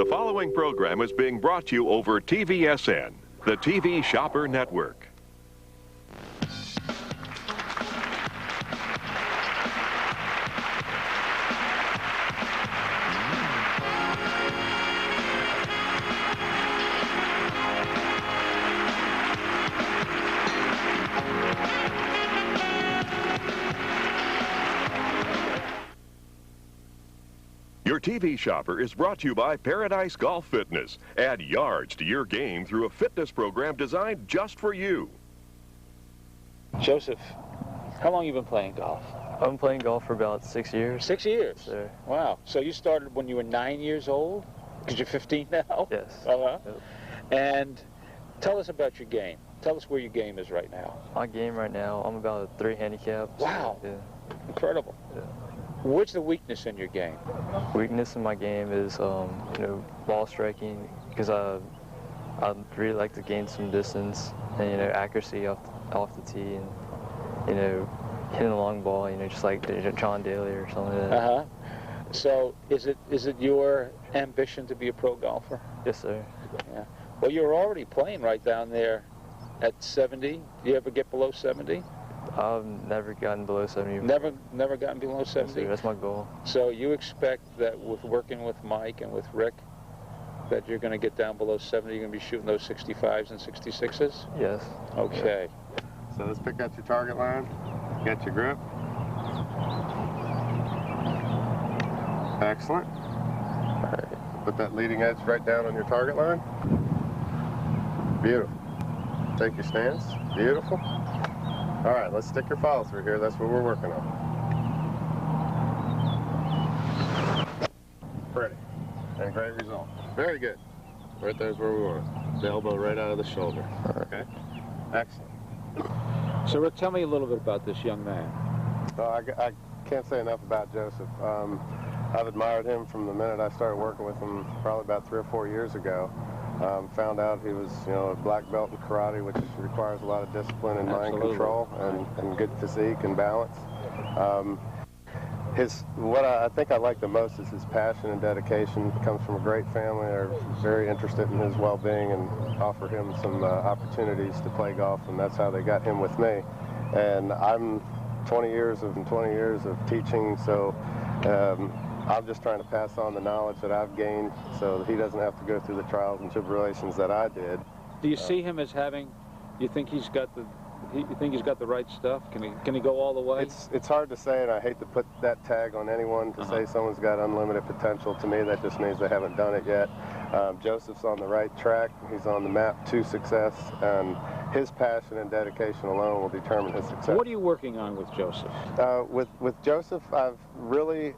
The following program is being brought to you over TVSN, the TV Shopper Network. Your TV Shopper is brought to you by Paradise Golf Fitness. Add yards to your game through a fitness program designed just for you. Joseph, how long have you been playing golf? I've been playing golf for about 6 years. 6 years? Yes, sir. Wow. So you started when you were 9 years old? Because you're 15 now? Yes. Uh-huh. Yep. And tell us about your game. Tell us where your game is right now. My game right now, I'm about a 3 handicap. Wow. Yeah. Incredible. Yeah. What's the weakness in your game? Weakness in my game is, ball striking, because I really like to gain some distance and, accuracy off the tee and, hitting a long ball, just like John Daly or something like that. Uh-huh. So is it your ambition to be a pro golfer? Yes, sir. Yeah. Well, you're already playing right down there at 70. Do you ever get below 70? I've never gotten below 70. Never gotten below 70? That's my goal. So you expect that with working with Mike and with Rick, that you're going to get down below 70, you're going to be shooting those 65s and 66s? Yes. Okay. So let's pick out your target line, get your grip. Excellent. All right. Put that leading edge right down on your target line. Beautiful. Take your stance. Beautiful. All right, let's stick your follow through here. That's what we're working on. Pretty. And great result. Very good. Right there's where we want it. The elbow right out of the shoulder. Okay. Excellent. So Rick, tell me a little bit about this young man. I can't say enough about Joseph. I've admired him from the minute I started working with him probably about 3 or 4 years ago. Found out he was, a black belt in karate, which requires a lot of discipline and mind control and good physique and balance. What I think I like the most is his passion and dedication. He comes from a great family. They're very interested in his well-being and offer him some opportunities to play golf, and that's how they got him with me. And I'm 20 years of teaching, so I'm just trying to pass on the knowledge that I've gained so that he doesn't have to go through the trials and tribulations that I did. Do you see him as having, you think he's got the right stuff? Can he go all the way? It's hard to say, and I hate to put that tag on anyone to say someone's got unlimited potential. To me, that just means they haven't done it yet. Joseph's on the right track. He's on the map to success, and his passion and dedication alone will determine his success. What are you working on with Joseph? With Joseph, I've really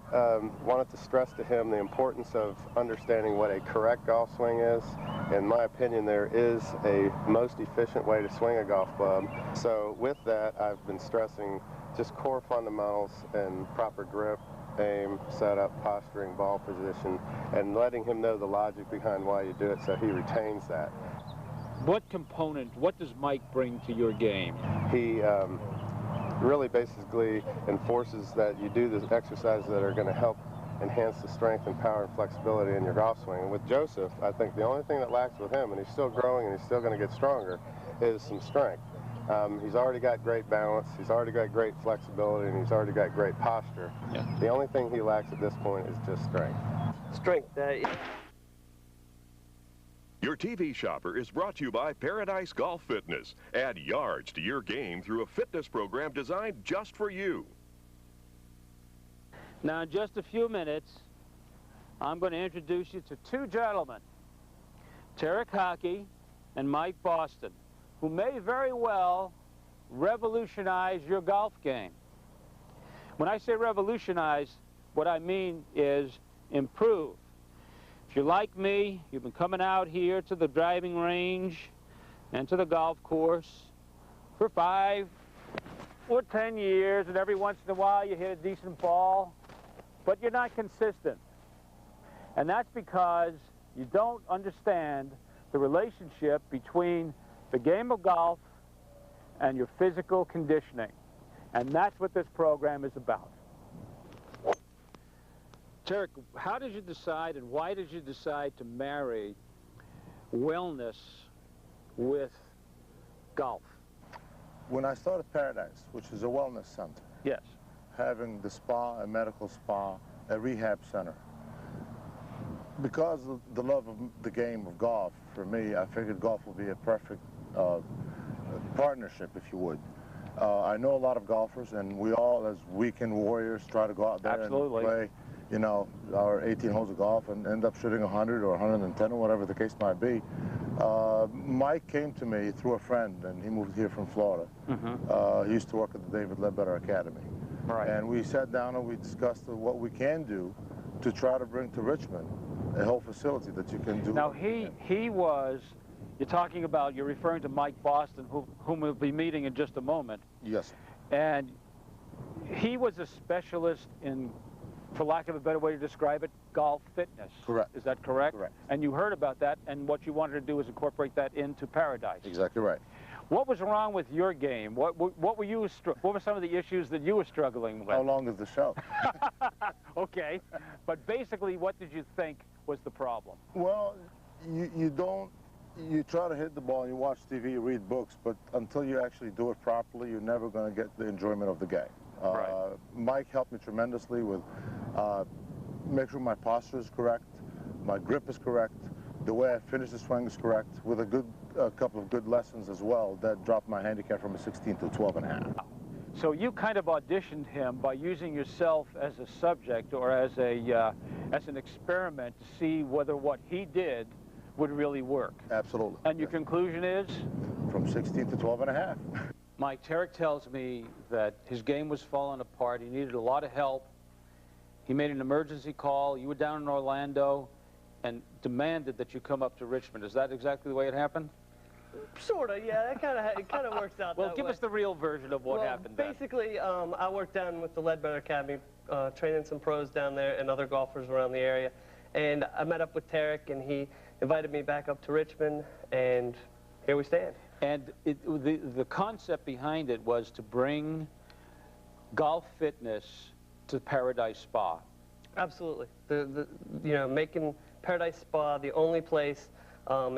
wanted to stress to him the importance of understanding what a correct golf swing is. In my opinion, there is a most efficient way to swing a golf club. So with that, I've been stressing just core fundamentals and proper grip, aim, setup, posturing, ball position, and letting him know the logic behind why you do it so he retains that. What does Mike bring to your game? He really basically enforces that you do the exercises that are going to help enhance the strength and power and flexibility in your golf swing. And with Joseph, I think the only thing that lacks with him, and he's still growing and he's still going to get stronger, is some strength. He's already got great balance, he's already got great flexibility, and he's already got great posture. Yeah. The only thing he lacks at this point is just strength. Strength. Your TV Shopper is brought to you by Paradise Golf Fitness. Add yards to your game through a fitness program designed just for you. Now, in just a few minutes, I'm going to introduce you to two gentlemen, Tarek Hockey and Mike Boston, who may very well revolutionize your golf game. When I say revolutionize, what I mean is improve. If you're like me, you've been coming out here to the driving range and to the golf course for 5 or 10 years, and every once in a while you hit a decent ball, but you're not consistent. And that's because you don't understand the relationship between the game of golf and your physical conditioning. And that's what this program is about. Tarek, how did you decide and why did you decide to marry wellness with golf? When I started Paradise, which is a wellness center, Yes. having the spa, a medical spa, a rehab center, because of the love of the game of golf, for me, I figured golf would be a perfect partnership, if you would. I know a lot of golfers, and we all, as weekend warriors, try to go out there Absolutely. and play, you know, our 18 holes of golf and end up shooting 100 or 110 or whatever the case might be. Mike came to me through a friend, and he moved here from Florida. He used to work at the David Ledbetter Academy. Right. And we sat down and we discussed what we can do to try to bring to Richmond a whole facility that you can do. Now, he was, you're referring to Mike Boston, whom we'll be meeting in just a moment. Yes. And he was a specialist in, for lack of a better way to describe it, golf fitness. Correct. Is that correct? Correct. And you heard about that, and what you wanted to do is incorporate that into Paradise. Exactly right. What was wrong with your game? What were some of the issues that you were struggling with? How long is the show? Okay, but basically, what did you think was the problem? Well, you try to hit the ball, you watch TV, you read books, but until you actually do it properly, you're never going to get the enjoyment of the game. Right. Mike helped me tremendously with make sure my posture is correct, my grip is correct, the way I finish the swing is correct, with a couple of good lessons as well that dropped my handicap from a 16 to 12.5. So you kind of auditioned him by using yourself as a subject or as an experiment to see whether what he did would really work. Absolutely. And your conclusion is? From 16 to 12.5. Mike, Tarek tells me that his game was falling apart. He needed a lot of help. He made an emergency call. You were down in Orlando and demanded that you come up to Richmond. Is that exactly the way it happened? Sort of, yeah. It kind of works out. Well, that give way. us the real version of what happened then. Basically, I worked down with the Ledbetter Academy, training some pros down there and other golfers around the area. And I met up with Tarek, and he invited me back up to Richmond, and here we stand. And the concept behind it was to bring golf fitness to Paradise Spa. Absolutely. Making Paradise Spa the only place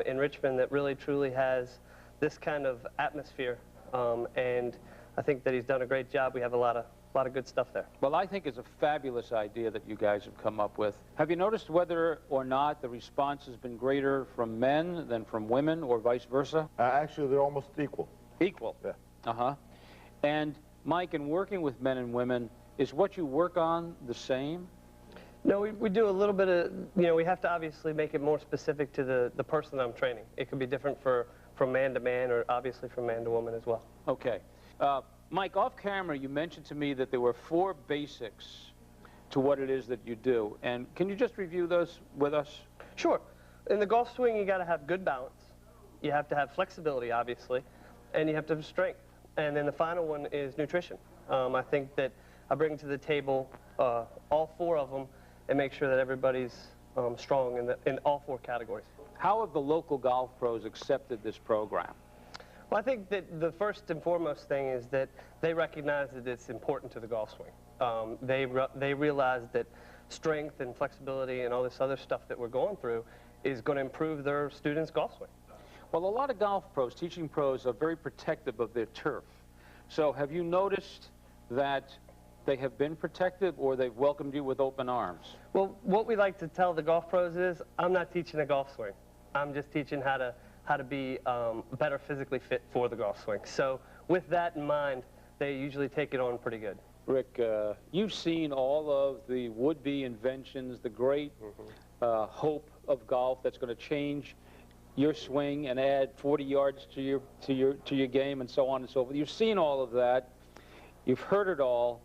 in Richmond that really truly has this kind of atmosphere, and I think that he's done a great job. We have a lot of good stuff there. Well, I think it's a fabulous idea that you guys have come up with. Have you noticed whether or not the response has been greater from men than from women, or vice versa? Actually, they're almost equal. Equal? Yeah. Uh-huh. And, Mike, in working with men and women, is what you work on the same? No, we do a little bit of, we have to obviously make it more specific to the person I'm training. It could be different from man to man, or obviously from man to woman as well. Okay. Mike, off camera, you mentioned to me that there were 4 basics to what it is that you do. And can you just review those with us? Sure. In the golf swing, you got to have good balance. You have to have flexibility, obviously, and you have to have strength. And then the final one is nutrition. I think that I bring to the table all 4 of them and make sure that everybody's strong in all 4 categories. How have the local golf pros accepted this program? Well, I think that the first and foremost thing is that they recognize that it's important to the golf swing. They realize that strength and flexibility and all this other stuff that we're going through is going to improve their students' golf swing. Well, a lot of golf pros, teaching pros, are very protective of their turf. So have you noticed that they have been protective, or they've welcomed you with open arms? Well, what we like to tell the golf pros is, I'm not teaching a golf swing. I'm just teaching how to be better physically fit for the golf swing. So with that in mind, they usually take it on pretty good. Rick, you've seen all of the would-be inventions, the great hope of golf that's going to change your swing and add 40 yards to your game, and so on and so forth. You've seen all of that. You've heard it all.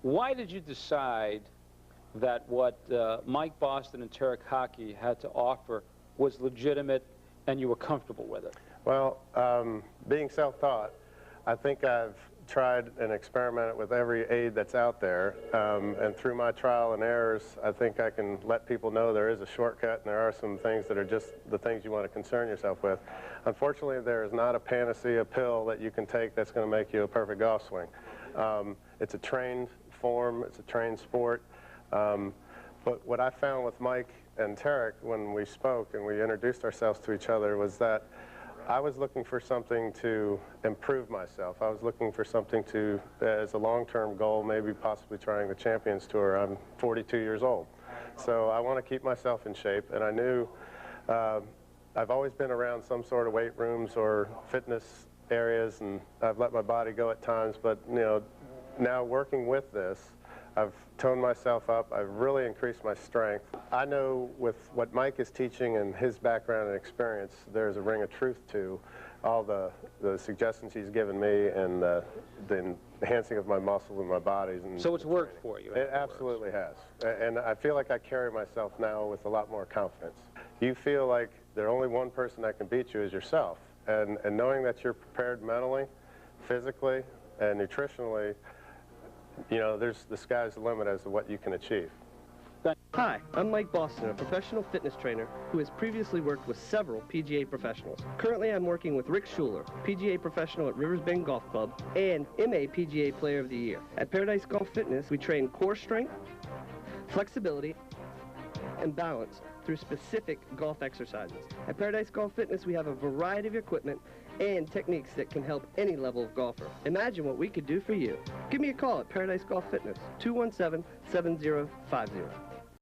Why did you decide that what Mike Boston and Tarek Hockey had to offer was legitimate and you were comfortable with it? Well, being self-taught, I think I've tried and experimented with every aid that's out there, and through my trial and errors, I think I can let people know there is a shortcut, and there are some things that are just the things you want to concern yourself with. Unfortunately, there is not a panacea pill that you can take that's going to make you a perfect golf swing. It's a trained form, it's a trained sport. But what I found with Mike and Tarek when we spoke and we introduced ourselves to each other was that I was looking for something to improve myself. I was looking for something to, as a long-term goal, maybe possibly trying the Champions Tour. I'm 42 years old. So I want to keep myself in shape, and I knew I've always been around some sort of weight rooms or fitness areas, and I've let my body go at times, but you know, now working with this, I've toned myself up. I've really increased my strength. I know with what Mike is teaching and his background and experience, there's a ring of truth to all the suggestions he's given me and the enhancing of my muscles and my bodies. And So it's worked for you. It absolutely has. And I feel like I carry myself now with a lot more confidence. You feel like there's only one person that can beat you is yourself. And knowing that you're prepared mentally, physically, and nutritionally, you know, the sky's the limit as to what you can achieve. Hi, I'm Mike Boston, a professional fitness trainer who has previously worked with several PGA professionals. Currently, I'm working with Rick Schuller, PGA professional at Rivers Bend Golf Club and MA PGA Player of the Year. At Paradise Golf Fitness, we train core strength, flexibility, and balance through specific golf exercises. At Paradise Golf Fitness, we have a variety of equipment and techniques that can help any level of golfer. Imagine what we could do for you. Give me a call at Paradise Golf Fitness, 217-7050.